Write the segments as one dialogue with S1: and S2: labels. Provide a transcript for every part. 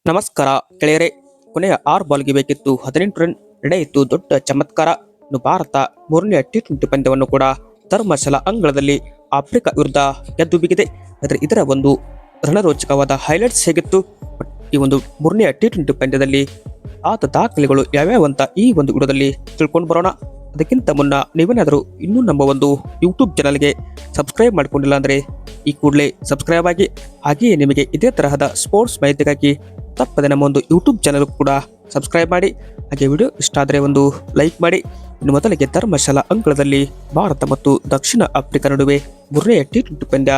S1: ನಮಸ್ಕಾರ ಗೆಳೆಯರೆ. ಕೊನೆಯ 6 ಬಾಲ್ಗೆ ಬೇಕಿತ್ತು 18 ರನ್. ನಡೆಯಿತು ದೊಡ್ಡ ಚಮತ್ಕಾರ. ಇನ್ನು ಭಾರತ ಮೂರನೇ ಟಿ20 ಪಂದ್ಯವನ್ನು ಕೂಡ ಧರ್ಮಶಾಲಾ ಅಂಗಳದಲ್ಲಿ ಆಫ್ರಿಕಾ ವಿರುದ್ಧ ಗೆದ್ದು ಬಿಗಿದೆ. ಆದರೆ ಇದರ ಒಂದು ರಣರೋಚಕವಾದ ಹೈಲೈಟ್ಸ್ ಹೇಗಿತ್ತು, ಈ ಒಂದು ಮೂರನೇ ಟಿ20 ಪಂದ್ಯದಲ್ಲಿ ಆದ ದಾಖಲೆಗಳು ಯಾವ್ಯಾವಂತ ಈ ಒಂದು ವಿಡಿಯೋದಲ್ಲಿ ತಿಳ್ಕೊಂಡು ಬರೋಣ. ಅದಕ್ಕಿಂತ ಮುನ್ನ ನೀವೇನಾದರೂ ಇನ್ನೂ ನಮ್ಮ ಒಂದು ಯೂಟ್ಯೂಬ್ ಚಾನಲ್ಗೆ ಸಬ್ಸ್ಕ್ರೈಬ್ ಮಾಡಿಕೊಂಡಿಲ್ಲ ಅಂದರೆ ಈ ಕೂಡಲೇ ಸಬ್ಸ್ಕ್ರೈಬ್ ಆಗಿ, ಹಾಗೆಯೇ ನಿಮಗೆ ಇದೇ ತರಹದ ಸ್ಪೋರ್ಟ್ಸ್ ಮಾಹಿತಿಗಾಗಿ ತಪ್ಪದೆ ನಮ್ಮ ಒಂದು ಯೂಟ್ಯೂಬ್ ಚಾನಲ್ ಕೂಡ ಸಬ್ಸ್ಕ್ರೈಬ್ ಮಾಡಿ. ಹಾಗೆ ವಿಡಿಯೋ ಇಷ್ಟ ಆದರೆ ಒಂದು ಲೈಕ್ ಮಾಡಿ. ಇನ್ನು ಮೊದಲಿಗೆ ಧರ್ಮಶಾಲಾ ಅಂಗಳದಲ್ಲಿ ಭಾರತ ಮತ್ತು ದಕ್ಷಿಣ ಆಫ್ರಿಕಾ ನಡುವೆ ಮೂರನೇ ಟಿ20 ಪಂದ್ಯ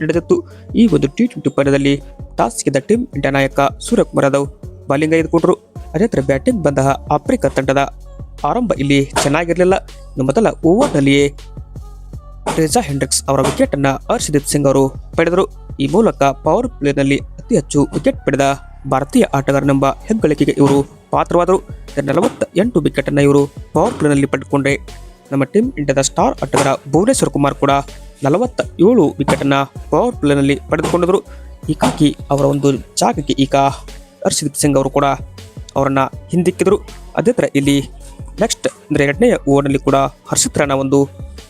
S1: ನಡೆದಿತ್ತು. ಈ ಒಂದು ಟಿ20 ಪಂದ್ಯದಲ್ಲಿ ಟಾಸ್ ಗೆದ್ದ ಟೀಮ್ ಇಂಡಿಯಾ ನಾಯಕ ಸೂರ್ಯಕುಮಾರ್ ಯಾದವ್ ಬಾಲಿಂಗ್ ಆಯ್ದುಕೊಂಡರು. ಅದೇ ಥರ ಬ್ಯಾಟಿಂಗ್ ಬಂದ ಆಫ್ರಿಕಾ ತಂಡದ ಆರಂಭ ಇಲ್ಲಿ ಚೆನ್ನಾಗಿರಲಿಲ್ಲ. ಇನ್ನು ಮೊದಲ ಓವರ್ನಲ್ಲಿಯೇ ರೇಜಾ ಹೆಂಡ್ರಿಕ್ಸ್ ಅವರ ವಿಕೆಟ್ ಅನ್ನ ಹರ್ಷದೀಪ್ ಸಿಂಗ್ ಅವರು ಪಡೆದರು. ಈ ಮೂಲಕ ಪವರ್ ಪ್ಲೇನಲ್ಲಿ ಅತಿ ಹೆಚ್ಚು ವಿಕೆಟ್ ಪಡೆದ ಭಾರತೀಯ ಆಟಗಾರನೆಂಬ ಹೆಗ್ಗಳಿಕೆಗೆ ಇವರು ಪಾತ್ರವಾದರು. 48 ವಿಕೆಟ್ ಅನ್ನು ಇವರು ಪವರ್ ಪ್ಲೇನಲ್ಲಿ ಪಡೆದುಕೊಂಡ್ರೆ ನಮ್ಮ ಟೀಮ್ ಇಂಡಿಯಾದ ಸ್ಟಾರ್ ಆಟಗಾರ ಭುವನೇಶ್ವರ್ ಕುಮಾರ್ ಕೂಡ 47 ವಿಕೆಟ್ ಅನ್ನ ಪವರ್ ಪ್ಲೇನಲ್ಲಿ ಪಡೆದುಕೊಂಡಿದ್ರು. ಹೀಗಾಗಿ ಅವರ ಒಂದು ಜಾಗಕ್ಕೆ ಈಗ ಹರ್ಷದೀಪ್ ಸಿಂಗ್ ಅವರು ಕೂಡ ಅವರನ್ನ ಹಿಂದಿಕ್ಕಿದ್ರು. ಅದೇ ಥರ ಇಲ್ಲಿ ನೆಕ್ಸ್ಟ್ ಅಂದರೆ 2ನೇ ಓವರ್ನಲ್ಲಿ ಕೂಡ ಹರ್ಷಿತ್ ರಾಣಾ ಒಂದು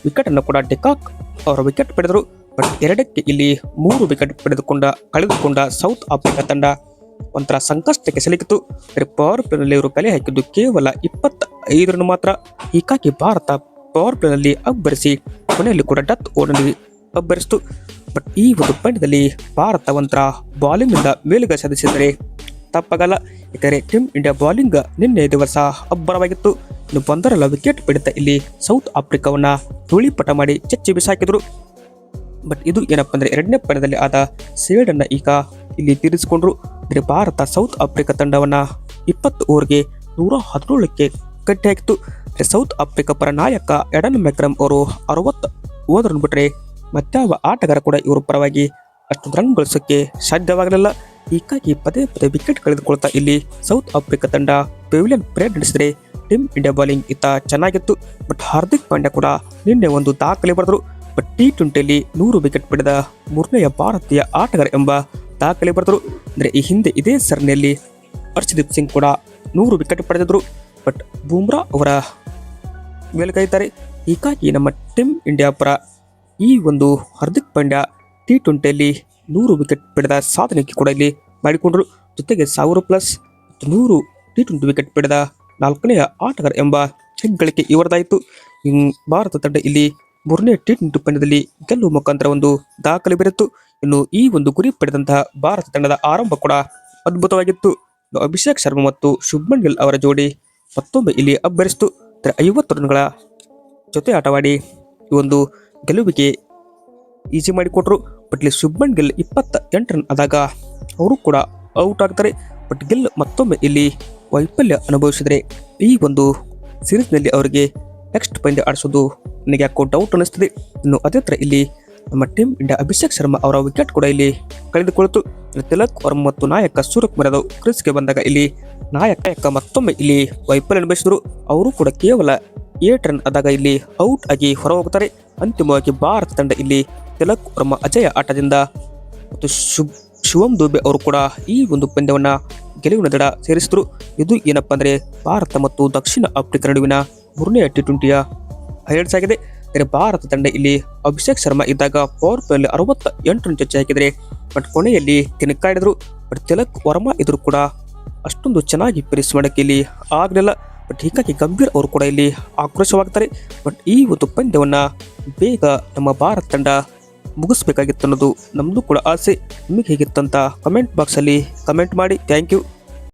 S1: ವಿಕೆಟ್ ಅನ್ನು ಕೂಡ ಡೆಕಾಕ್ ಅವರ ವಿಕೆಟ್ ಪಡೆದರು. ಬಟ್ 2ಕ್ಕೆ ಇಲ್ಲಿ 3 ವಿಕೆಟ್ ಕಳೆದುಕೊಂಡ ಸೌತ್ ಆಫ್ರಿಕಾ ತಂಡ ಒಂಥರ ಸಂಕಷ್ಟಕ್ಕೆ ಸಿಲುಕಿತು. ಪವರ್ ಪ್ಲೇನಲ್ಲಿ ಇವರು ಕಲೆ ಹಾಕಿದ್ದು ಕೇವಲ 25 ರನ್ ಮಾತ್ರ. ಹೀಗಾಗಿ ಭಾರತ ಪವರ್ ಪ್ಲೇನಲ್ಲಿ ಅಬ್ಬರಿಸಿ ಕೊನೆಯಲ್ಲಿ ಕೂಡ ಡೆತ್ ಓವರ್ನಲ್ಲಿ ಅಬ್ಬರಿಸಿತು. ಬಟ್ ಈ ಒಂದು ಪಂದ್ಯದಲ್ಲಿ ಭಾರತ ಒಂಥರ ಬಾಲಿಂಗ್ನಿಂದ ಮೇಲುಗೈ ಸಾಧಿಸಿದರೆ ತಪ್ಪಾಗಲ್ಲ. ಯಾಕಂದರೆ ಟೀಮ್ ಇಂಡಿಯಾ ಬಾಲಿಂಗ್ ನಿನ್ನೆ ದಿವಸ ಅಬ್ಬರವಾಗಿತ್ತು. ಇನ್ನು 1 ವಿಕೆಟ್ ಪಡೆದ ಇಲ್ಲಿ ಸೌತ್ ಆಫ್ರಿಕಾವನ್ನ ಧೂಳಿಪಟ ಮಾಡಿ ಚಚ್ಚಿ ಬಿಸಾಕಿದ್ರು. ಬಟ್ ಇದು ಏನಪ್ಪ ಅಂದರೆ 2ನೇ ಪಂದ್ಯದಲ್ಲಿ ಆದ ಸೇಡನ್ನು ಈಗ ಇಲ್ಲಿ ತೀರಿಸಿಕೊಂಡ್ರು. ಅಂದರೆ ಭಾರತ ಸೌತ್ ಆಫ್ರಿಕಾ ತಂಡವನ್ನ 20 ಓವರ್ಗೆ 117ಕ್ಕೆ ಕಟ್ಟಿ ಹಾಕಿತು. ಸೌತ್ ಆಫ್ರಿಕಾ ಪರ ನಾಯಕ ಎಡನ್ ಮೆಕ್ರಮ್ ಅವರು 60 ರನ್ ಬಿಟ್ಟರೆ ಮತ್ಯಾವ ಆಟಗಾರ ಕೂಡ ಇವರ ಪರವಾಗಿ ಅಷ್ಟು ರನ್ ಗಳಿಸೋಕ್ಕೆ ಸಾಧ್ಯವಾಗಲಿಲ್ಲ. ಹೀಗಾಗಿ ಪದೇ ವಿಕೆಟ್ ಕಳೆದುಕೊಳ್ತಾ ಇಲ್ಲಿ ಸೌತ್ ಆಫ್ರಿಕಾ ತಂಡ ಪೆವಿಲಿಯನ್ ಪರೇಡ್ ನಡೆಸಿದರೆ ಟೀಮ್ ಇಂಡಿಯಾ ಬಾಲಿಂಗ್ ಇತ್ತ ಚೆನ್ನಾಗಿತ್ತು. ಬಟ್ ಹಾರ್ದಿಕ್ ಪಾಂಡ್ಯ ಕೂಡ ನಿನ್ನೆ ಒಂದು ದಾಖಲೆ ಬರೆದರು. ಬಟ್ ಟಿ20ಯಲ್ಲಿ 100 ವಿಕೆಟ್ ಪಡೆದ ಮೂರನೆಯ ಭಾರತೀಯ ಆಟಗಾರ ಎಂಬ ದಾಖಲೆ ಬರೆದರು. ಅಂದರೆ ಈ ಹಿಂದೆ ಇದೇ ಸರಣಿಯಲ್ಲಿ ಹರ್ಷದೀಪ್ ಸಿಂಗ್ ಕೂಡ 100 ವಿಕೆಟ್ ಪಡೆದಿದ್ರು. ಬಟ್ ಬೂಮ್ರಾ ಅವರ ಮೇಲುಗೈ. ಹೀಗಾಗಿ ನಮ್ಮ ಟೀಮ್ ಇಂಡಿಯಾ ಪರ ಈ ಒಂದು ಹಾರ್ದಿಕ್ ಪಾಂಡ್ಯ ಟಿ20ಯಲ್ಲಿ 100 ವಿಕೆಟ್ ಪಡೆದ ಸಾಧನೆಗೆ ಕೂಡ ಇಲ್ಲಿ ಮಾಡಿಕೊಂಡರು. ಜೊತೆಗೆ 1000+ 100 ಟಿ20 ವಿಕೆಟ್ ಪಡೆದ 4ನೇ ಆಟಗಾರ ಎಂಬ ಹೆಗ್ಗಳಿಕೆ ಇವರದಾಯಿತು. ಭಾರತ ತಂಡ ಇಲ್ಲಿ ಮೂರನೇ ಟಿ20 ಪಂದ್ಯದಲ್ಲಿ ಗೆಲ್ಲುವ ಮುಖಾಂತರ ಒಂದು ದಾಖಲೆ ಬೆರೆತು ಇನ್ನು ಈ ಒಂದು ಗುರಿ ಪಡೆದಂತಹ ಭಾರತ ತಂಡದ ಆರಂಭ ಕೂಡ ಅದ್ಭುತವಾಗಿತ್ತು. ಅಭಿಷೇಕ್ ಶರ್ಮಾ ಮತ್ತು ಶುಭ್ಮನ್ ಗಿಲ್ ಅವರ ಜೋಡಿ ಮತ್ತೊಮ್ಮೆ ಇಲ್ಲಿ ಅಬ್ಬರಿಸಿತು. 50 ರನ್ಗಳ ಜೊತೆ ಆಟವಾಡಿ ಈ ಒಂದು ಗೆಲುವಿಗೆ ಈಸಿ ಮಾಡಿಕೊಟ್ರು. ಬಟ್ ಇಲ್ಲಿ ಶುಭ್ಮನ್ ಗಿಲ್ 28 ರನ್ ಆದಾಗ ಅವರು ಕೂಡ ಔಟ್ ಆಗ್ತಾರೆ. ಬಟ್ ಗಿಲ್ ಮತ್ತೊಮ್ಮೆ ಇಲ್ಲಿ ವೈಫಲ್ಯ ಅನುಭವಿಸಿದರೆ ಈ ಒಂದು ಸೀರೀಸ್ನಲ್ಲಿ ಅವರಿಗೆ ನೆಕ್ಸ್ಟ್ ಪಂದ್ಯ ಆಡಿಸೋದು ನನಗೆ ಯಾಕೋ ಡೌಟ್ ಅನ್ನಿಸ್ತದೆ. ಇನ್ನು ಅದೇ ಥರ ಇಲ್ಲಿ ನಮ್ಮ ಟೀಮ್ ಇಂಡಿಯಾ ಅಭಿಷೇಕ್ ಶರ್ಮಾ ಅವರ ವಿಕೆಟ್ ಕೂಡ ಇಲ್ಲಿ ಕಳೆದುಕೊಳ್ತು. ತಿಲಕ್ ವರ್ಮಾ ಮತ್ತು ನಾಯಕ ಸೂರ್ಯಕುಮಾರ್ ಯಾದವ್ ಕ್ರೀಸ್ಗೆ ಬಂದಾಗ ಇಲ್ಲಿ ನಾಯಕ ಮತ್ತೊಮ್ಮೆ ಇಲ್ಲಿ ವೈಫಲ್ಯ ಅನುಭವಿಸಿದ್ರು. ಅವರು ಕೂಡ ಕೇವಲ 8 ರನ್ ಆದಾಗ ಇಲ್ಲಿ ಔಟ್ ಆಗಿ ಹೊರ ಹೋಗುತ್ತಾರೆ. ಅಂತಿಮವಾಗಿ ಭಾರತ ತಂಡ ಇಲ್ಲಿ ತಿಲಕ್ ವರ್ಮಾ ಅಜಯ ಆಟದಿಂದ ಮತ್ತು ಶಿವಮ್ ದುಬೆ ಅವರು ಕೂಡ ಈ ಒಂದು ಪಂದ್ಯವನ್ನ ಗೆಲುವಿನ ದಡ ಸೇರಿಸಿದ್ರು. ಇದು ಏನಪ್ಪಾ ಅಂದರೆ ಭಾರತ ಮತ್ತು ದಕ್ಷಿಣ ಆಫ್ರಿಕಾ ನಡುವಿನ ಮೂರನೇ ಟಿ20ಯ ಹೈಲೈಟ್ಸ್ ಆಗಿದೆ. ಭಾರತ ತಂಡ ಇಲ್ಲಿ ಅಭಿಷೇಕ್ ಶರ್ಮಾ ಇದ್ದಾಗ ಪವರ್ ಪ್ಲೇಯಲ್ಲಿ 68 ರನ್ ಚಚ್ಚಿ ಹಾಕಿದರೆ ಬಟ್ ಕೊನೆಯಲ್ಲಿ ತಿಣಕಾಡಿದ್ರು. ಬಟ್ ತಿಲಕ್ ವರ್ಮಾ ಇದ್ರು ಕೂಡ ಅಷ್ಟೊಂದು ಚೆನ್ನಾಗಿ ಫಿನಿಶ್ ಮಾಡೋಕ್ಕೆ ಇಲ್ಲಿ ಆಗಲಿಲ್ಲ. ಬಟ್ ಹೀಗಾಗಿ ಗಂಭೀರ್ ಅವರು ಕೂಡ ಇಲ್ಲಿ ಆಕ್ರೋಶವಾಗ್ತಾರೆ. ಬಟ್ ಈ ಒಂದು ಪಂದ್ಯವನ್ನ ಬೇಗ ನಮ್ಮ ಭಾರತ ತಂಡ ಮುಗಿಸ್ಬೇಕಾಗಿತ್ತು ಅನ್ನೋದು ನಮ್ಮದು ಕೂಡ ಆಸೆ. ನಿಮಗೆ ಹೇಗಿತ್ತಂತ ಕಮೆಂಟ್ ಬಾಕ್ಸಲ್ಲಿ ಕಮೆಂಟ್ ಮಾಡಿ. Thank you.